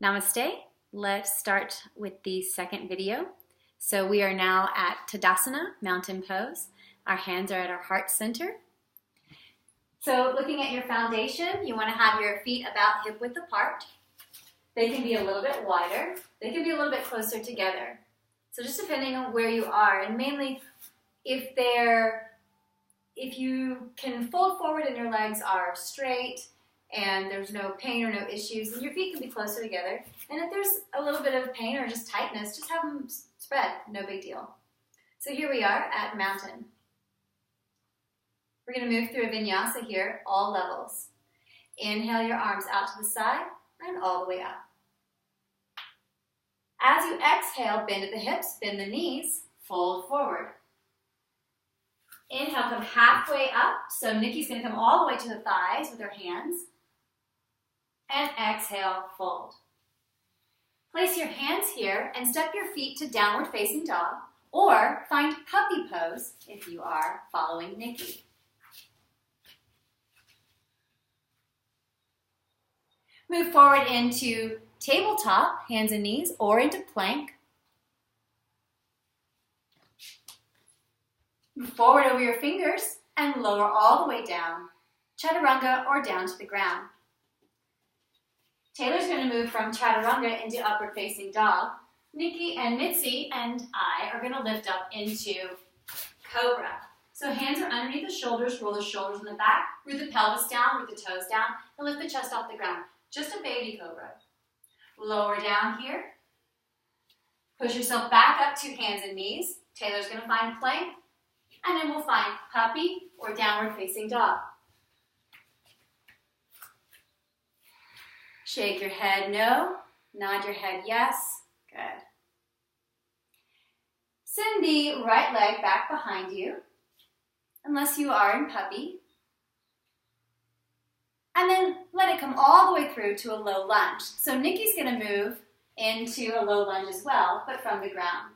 Namaste. Let's start with the second video. So we are now at Tadasana, mountain pose. Our hands are at our heart center. So looking at your foundation, you want to have your feet about hip width apart. They can be a little bit wider. They can be a little bit closer together. So just depending on where you are, and mainly if you can fold forward and your legs are straight and there's no pain or no issues, then your feet can be closer together. And if there's a little bit of pain or just tightness, just have them spread, no big deal. So here we are at mountain. We're going to move through a vinyasa here, all levels. Inhale your arms out to the side and all the way up. As you exhale, bend at the hips, bend the knees, fold forward. Inhale, come halfway up. So Nikki's going to come all the way to the thighs with her hands. And exhale, fold. Place your hands here and step your feet to downward facing dog, or find puppy pose if you are following Nikki. Move forward into tabletop, hands and knees, or into plank. Move forward over your fingers and lower all the way down, chaturanga or down to the ground. Taylor's going to move from chaturanga into upward facing dog. Nikki and Mitzi and I are going to lift up into cobra. So hands are underneath the shoulders, roll the shoulders in the back, root the pelvis down, root the toes down, and lift the chest off the ground. Just a baby cobra. Lower down here. Push yourself back up to hands and knees. Taylor's going to find plank, and then we'll find puppy or downward facing dog. Shake your head no, nod your head yes. Good. Send the right leg back behind you, unless you are in puppy. And then let it come all the way through to a low lunge. So Nikki's going to move into a low lunge as well, but from the ground.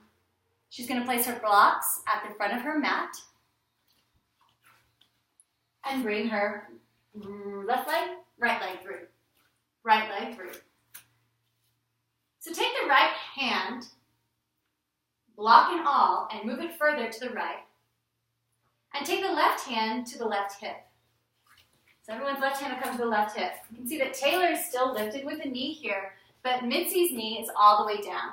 She's going to place her blocks at the front of her mat and bring her left leg, right leg through. Right leg through. So take the right hand, block and all, and move it further to the right. And take the left hand to the left hip. So everyone's left hand will come to the left hip. You can see that Taylor is still lifted with the knee here, but Mitzi's knee is all the way down.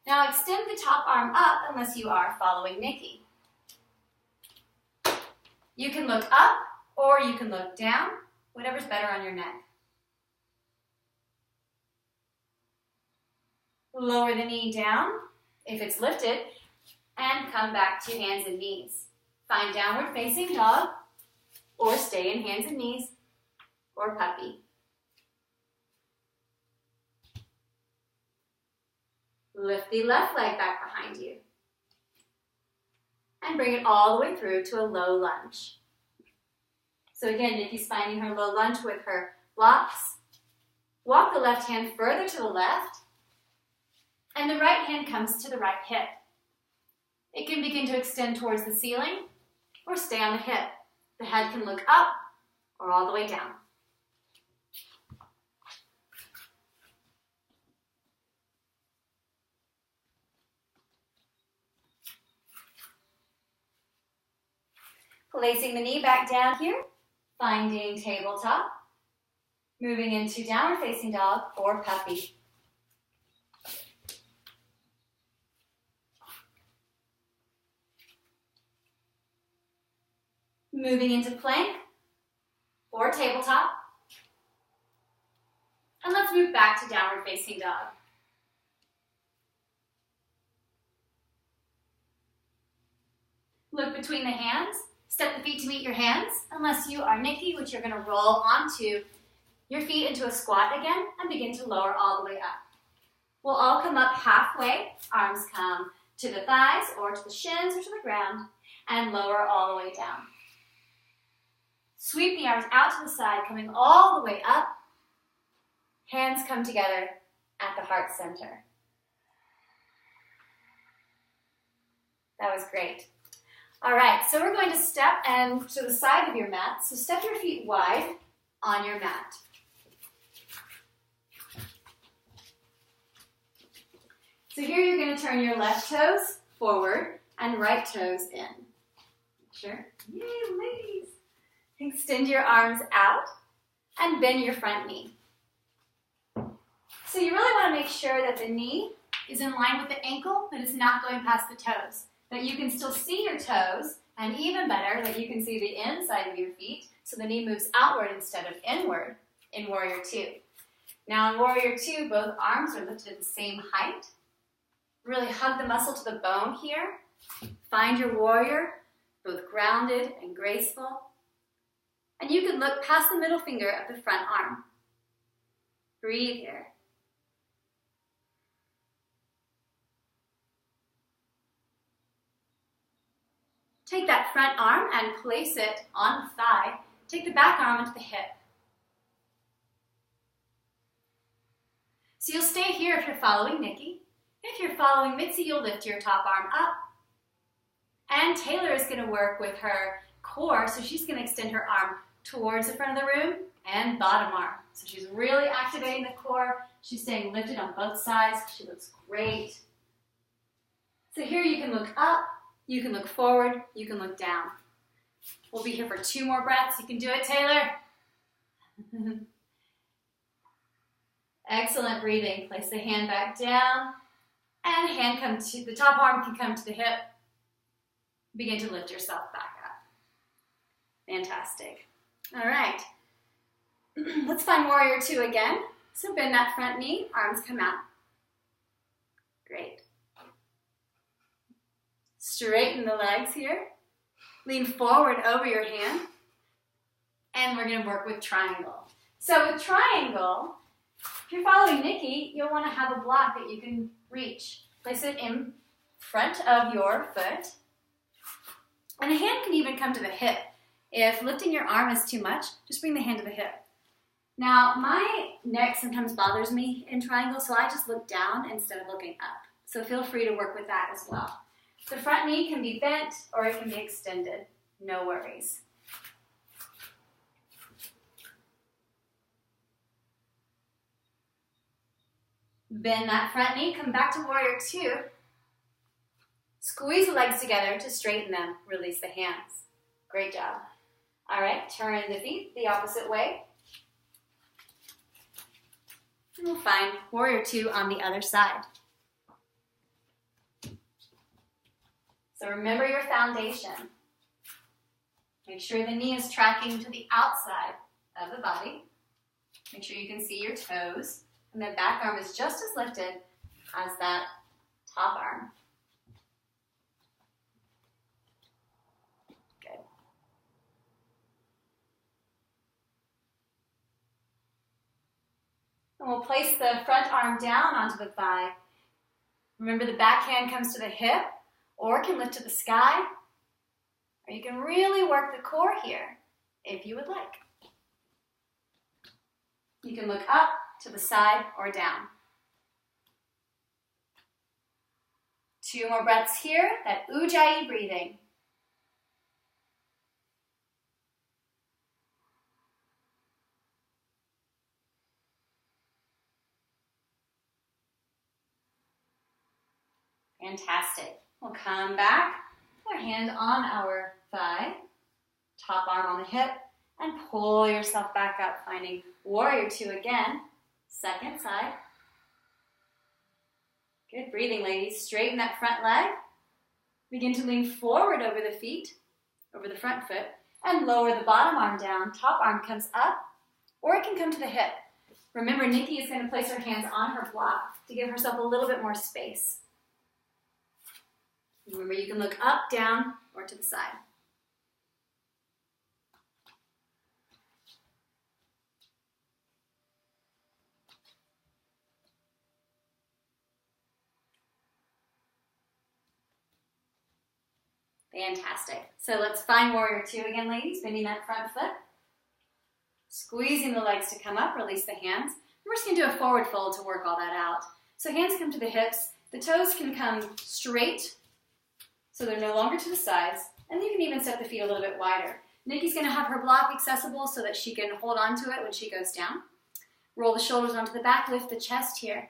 Now extend the top arm up unless you are following Nikki. You can look up or you can look down, whatever's better on your neck. Lower the knee down if it's lifted and come back to hands and knees. Find downward facing dog or stay in hands and knees or puppy. Lift the left leg back behind you and bring it all the way through to a low lunge. So again, Nikki's finding her low lunge with her blocks. Walk the left hand further to the left, and the right hand comes to the right hip. It can begin to extend towards the ceiling or stay on the hip. The head can look up or all the way down. Placing the knee back down here, finding tabletop, moving into downward facing dog or puppy. Moving into plank or tabletop. And let's move back to downward facing dog. Look between the hands. Step the feet to meet your hands, unless you are Nikki, which you're going to roll onto your feet into a squat again and begin to lower all the way up. We'll all come up halfway. Arms come to the thighs or to the shins or to the ground and lower all the way down. Sweep the arms out to the side, coming all the way up. Hands come together at the heart center. That was great. All right, so we're going to step and to the side of your mat. So step your feet wide on your mat. So here you're going to turn your left toes forward and right toes in. Sure. Yay, ladies. Extend your arms out and bend your front knee. So you really want to make sure that the knee is in line with the ankle, but it's not going past the toes. That you can still see your toes, and even better, that you can see the inside of your feet, so the knee moves outward instead of inward in Warrior Two. Now in Warrior Two, both arms are lifted at the same height. Really hug the muscle to the bone here. Find your warrior, both grounded and graceful. And you can look past the middle finger of the front arm. Breathe here. Take that front arm and place it on the thigh. Take the back arm into the hip. So you'll stay here if you're following Nikki. If you're following Mitzi, you'll lift your top arm up. And Taylor is going to work with her core, so she's going to extend her arm towards the front of the room and bottom arm. So she's really activating the core. She's staying lifted on both sides. She looks great. So here you can look up, you can look forward, you can look down. We'll be here for 2 more breaths. You can do it, Taylor. Excellent breathing. Place the hand back down, and hand come to the top arm can come to the hip. Begin to lift yourself back up. Fantastic. All right. Let's find Warrior Two again. So bend that front knee, arms come out. Great. Straighten the legs here. Lean forward over your hand. And we're going to work with triangle. So with triangle, if you're following Nikki, you'll want to have a block that you can reach. Place it in front of your foot. And the hand can even come to the hip. If lifting your arm is too much, just bring the hand to the hip. Now, my neck sometimes bothers me in triangle, so I just look down instead of looking up. So feel free to work with that as well. The front knee can be bent or it can be extended. No worries. Bend that front knee, come back to Warrior Two. Squeeze the legs together to straighten them. Release the hands. Great job. All right, turn the feet the opposite way. And we'll find Warrior Two on the other side. So remember your foundation. Make sure the knee is tracking to the outside of the body. Make sure you can see your toes. And the back arm is just as lifted as that top arm. Good. And we'll place the front arm down onto the thigh. Remember, the back hand comes to the hip, or it can lift to the sky, or you can really work the core here if you would like. You can look up, to the side, or down. 2 more breaths here, that Ujjayi breathing. Fantastic. We'll come back, put our hand on our thigh, top arm on the hip, and pull yourself back up, finding Warrior Two again. Second side. Good breathing, ladies. Straighten that front leg. Begin to lean forward over the feet, over the front foot, and lower the bottom arm down. Top arm comes up, or it can come to the hip. Remember, Nikki is going to place her hands on her block to give herself a little bit more space. Remember, you can look up, down, or to the side. Fantastic. So let's find Warrior Two again, ladies. Bending that front foot. Squeezing the legs to come up. Release the hands. We're just going to do a forward fold to work all that out. So hands come to the hips. The toes can come straight, so they're no longer to the sides. And you can even set the feet a little bit wider. Nikki's going to have her block accessible so that she can hold on to it when she goes down. Roll the shoulders onto the back. Lift the chest here.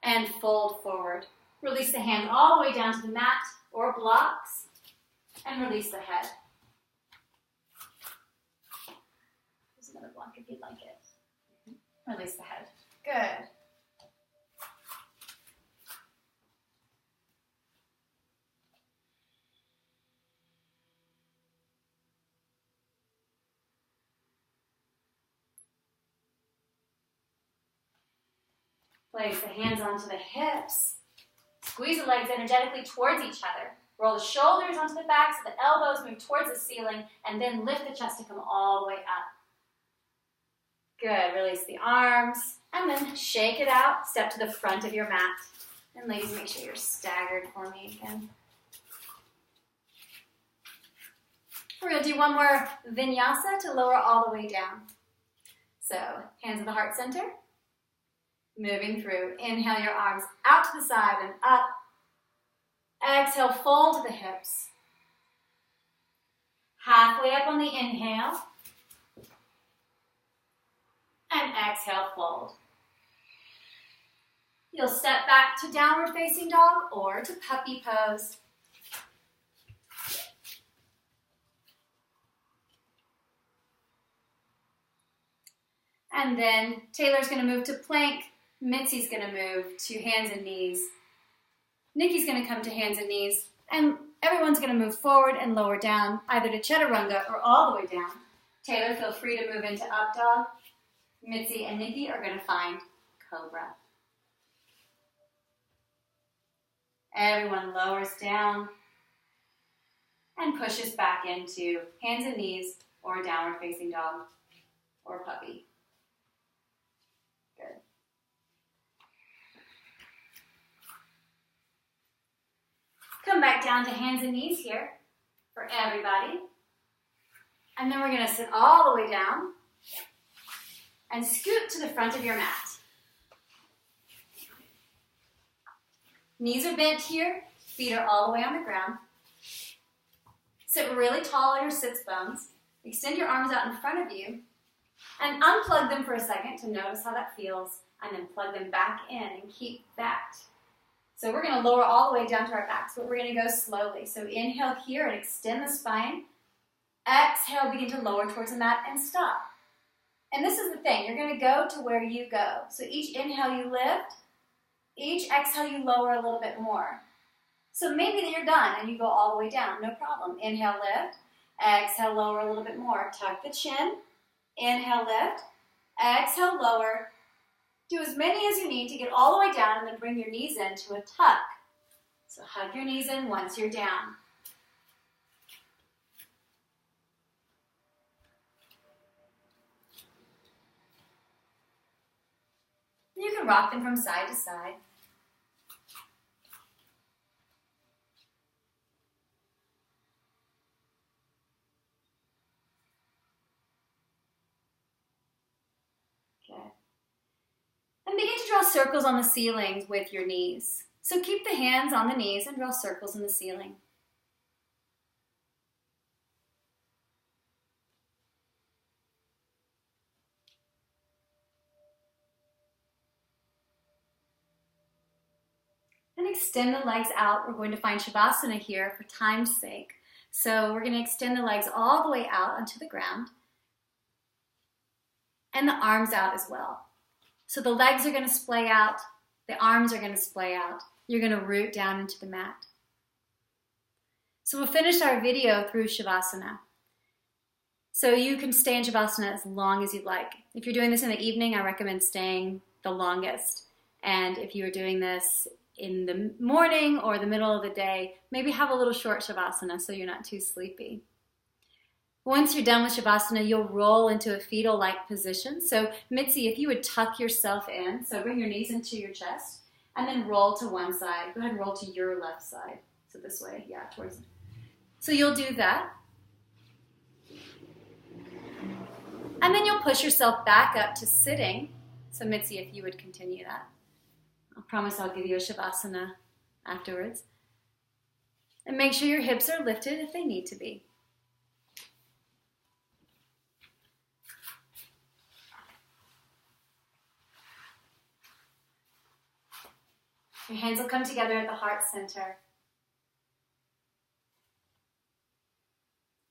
And fold forward. Release the hands all the way down to the mat or blocks, and release the head. There's another block if you'd like it. Release the head. Good. Place the hands onto the hips. Squeeze the legs energetically towards each other. Roll the shoulders onto the back so the elbows move towards the ceiling, and then lift the chest to come all the way up. Good. Release the arms, and then shake it out. Step to the front of your mat. And ladies, make sure you're staggered for me again. We're going to do one more vinyasa to lower all the way down. So, hands at the heart center. Moving through. Inhale your arms out to the side and up. Exhale, fold to the hips. Halfway up on the inhale. And exhale, fold. You'll step back to downward facing dog or to puppy pose. And then Taylor's going to move to plank. Mitzi's going to move to hands and knees. Nikki's going to come to hands and knees. And everyone's going to move forward and lower down, either to chaturanga or all the way down. Taylor, feel free to move into up dog. Mitzi and Nikki are going to find cobra. Everyone lowers down and pushes back into hands and knees or downward facing dog or puppy. Good. Come back down to hands and knees here for everybody. And then we're going to sit all the way down and scoot to the front of your mat. Knees are bent here, feet are all the way on the ground. Sit really tall on your sits bones. Extend your arms out in front of you and unplug them for a second to notice how that feels, and then plug them back in and keep that. So we're going to lower all the way down to our backs, but we're going to go slowly. So inhale here and extend the spine. Exhale, begin to lower towards the mat and stop. And this is the thing, you're going to go to where you go. So each inhale you lift, each exhale you lower a little bit more. So maybe that you're done and you go all the way down, no problem. Inhale, lift. Exhale, lower a little bit more. Tuck the chin. Inhale, lift. Exhale, lower. Do as many as you need to get all the way down, and then bring your knees into a tuck. So hug your knees in once you're down. You can rock them from side to side. And begin to draw circles on the ceiling with your knees. So keep the hands on the knees and draw circles in the ceiling. And extend the legs out. We're going to find Shavasana here for time's sake. So we're going to extend the legs all the way out onto the ground. And the arms out as well. So the legs are going to splay out, the arms are going to splay out. You're going to root down into the mat. So we'll finish our video through Shavasana. So you can stay in Shavasana as long as you'd like. If you're doing this in the evening, I recommend staying the longest. And if you are doing this in the morning or the middle of the day, maybe have a little short Shavasana so you're not too sleepy. Once you're done with Shavasana, you'll roll into a fetal-like position. So Mitzi, if you would tuck yourself in, so bring your knees into your chest, and then roll to one side. Go ahead and roll to your left side. So this way, yeah, towards. So you'll do that. And then you'll push yourself back up to sitting. So Mitzi, if you would continue that. I promise I'll give you a Shavasana afterwards. And make sure your hips are lifted if they need to be. Your hands will come together at the heart center.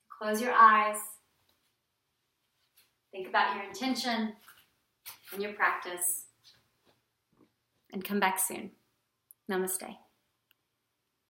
Close your eyes. Think about your intention and your practice. And come back soon. Namaste.